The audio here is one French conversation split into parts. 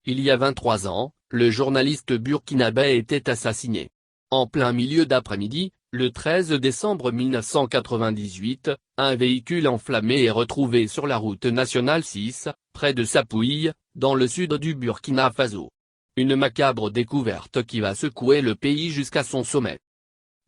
il y a 23 ans, le journaliste burkinabé était assassiné. En plein milieu d'après-midi, le 13 décembre 1998, un véhicule enflammé est retrouvé sur la route nationale 6, près de Sapouille, dans le sud du Burkina Faso. Une macabre découverte qui va secouer le pays jusqu'à son sommet.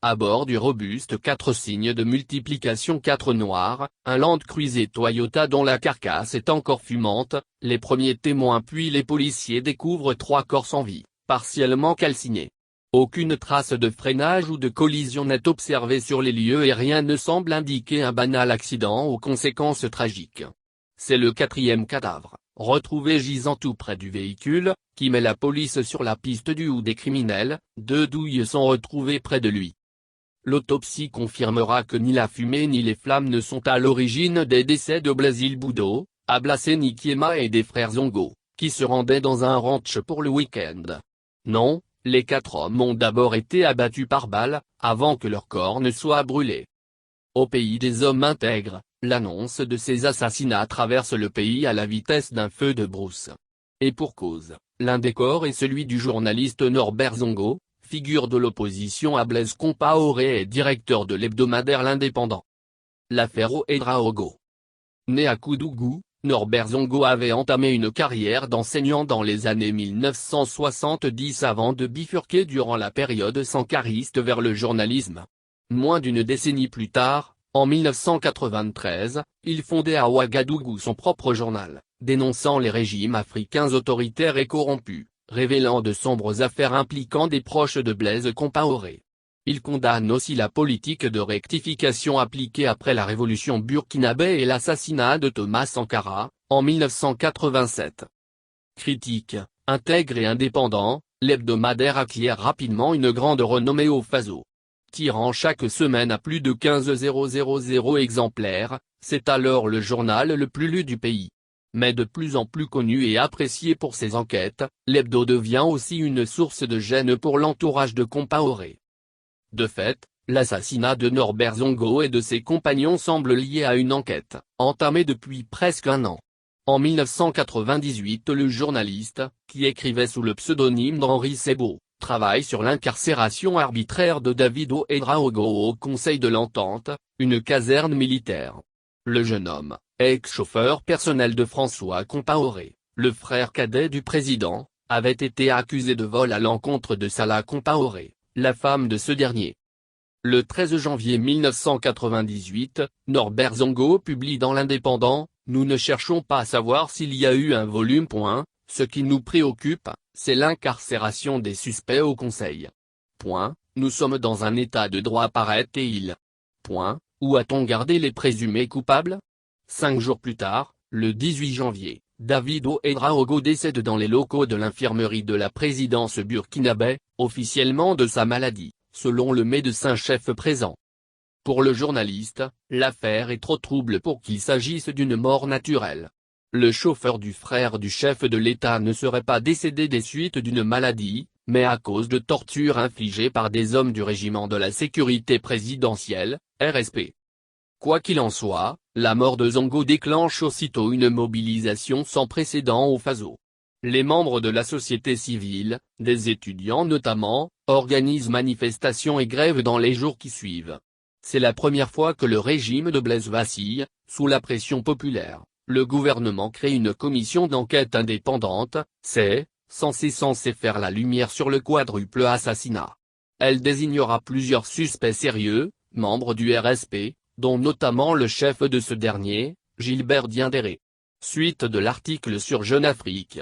À bord du robuste 4 signes de multiplication 4 noir, un Land Cruiser Toyota dont la carcasse est encore fumante, les premiers témoins puis les policiers découvrent 3 corps sans vie, partiellement calcinés. Aucune trace de freinage ou de collision n'est observée sur les lieux et rien ne semble indiquer un banal accident aux conséquences tragiques. C'est le 4e cadavre, retrouvé gisant tout près du véhicule, qui met la police sur la piste du ou des criminels. 2 douilles sont retrouvées près de lui. L'autopsie confirmera que ni la fumée ni les flammes ne sont à l'origine des décès de Blaise Boudo, Ablasseni Kiema et des frères Zongo, qui se rendaient dans un ranch pour le week-end. Non, les 4 hommes ont d'abord été abattus par balle, avant que leur corps ne soit brûlé. Au pays des hommes intègres, l'annonce de ces assassinats traverse le pays à la vitesse d'un feu de brousse. Et pour cause, l'un des corps est celui du journaliste Norbert Zongo, figure de l'opposition à Blaise Compaoré et directeur de l'hebdomadaire L'Indépendant. L'affaire Ouédraogo. Né à Koudougou, Norbert Zongo avait entamé une carrière d'enseignant dans les années 1970 avant de bifurquer durant la période sankariste vers le journalisme. Moins d'une décennie plus tard, en 1993, il fondait à Ouagadougou son propre journal, dénonçant les régimes africains autoritaires et corrompus, révélant de sombres affaires impliquant des proches de Blaise Compaoré. Il condamne aussi la politique de rectification appliquée après la révolution burkinabé et l'assassinat de Thomas Sankara, en 1987. Critique, intègre et indépendant, l'hebdomadaire acquiert rapidement une grande renommée au Faso. Tirant chaque semaine à plus de 15 000 exemplaires, c'est alors le journal le plus lu du pays. Mais de plus en plus connu et apprécié pour ses enquêtes, l'hebdo devient aussi une source de gêne pour l'entourage de Compaoré. De fait, l'assassinat de Norbert Zongo et de ses compagnons semble lié à une enquête, entamée depuis presque un an. En 1998 le journaliste, qui écrivait sous le pseudonyme d'Henri Sebo, travaille sur l'incarcération arbitraire de David Ouédraogo au Conseil de l'Entente, une caserne militaire. Le jeune homme, ex-chauffeur personnel de François Compaoré, le frère cadet du président, avait été accusé de vol à l'encontre de Salah Compaoré, la femme de ce dernier. Le 13 janvier 1998, Norbert Zongo publie dans l'Indépendant, « Nous ne cherchons pas à savoir s'il y a eu un volume. Ce qui nous préoccupe, c'est l'incarcération des suspects au Conseil. Nous sommes dans un état de droit paraît-il. Où a-t-on gardé les présumés coupables ?» 5 jours plus tard, le 18 janvier, David Ouédraogo décède dans les locaux de l'infirmerie de la présidence burkinabé, officiellement de sa maladie, selon le médecin-chef présent. Pour le journaliste, l'affaire est trop trouble pour qu'il s'agisse d'une mort naturelle. Le chauffeur du frère du chef de l'État ne serait pas décédé des suites d'une maladie, mais à cause de tortures infligées par des hommes du régiment de la sécurité présidentielle, RSP. Quoi qu'il en soit, la mort de Zongo déclenche aussitôt une mobilisation sans précédent au Faso. Les membres de la société civile, des étudiants notamment, organisent manifestations et grèves dans les jours qui suivent. C'est la première fois que le régime de Blaise vacille, sous la pression populaire. Le gouvernement crée une commission d'enquête indépendante, censée faire la lumière sur le quadruple assassinat. Elle désignera plusieurs suspects sérieux, membres du RSP, dont notamment le chef de ce dernier, Gilbert Diendéré. Suite de l'article sur Jeune Afrique.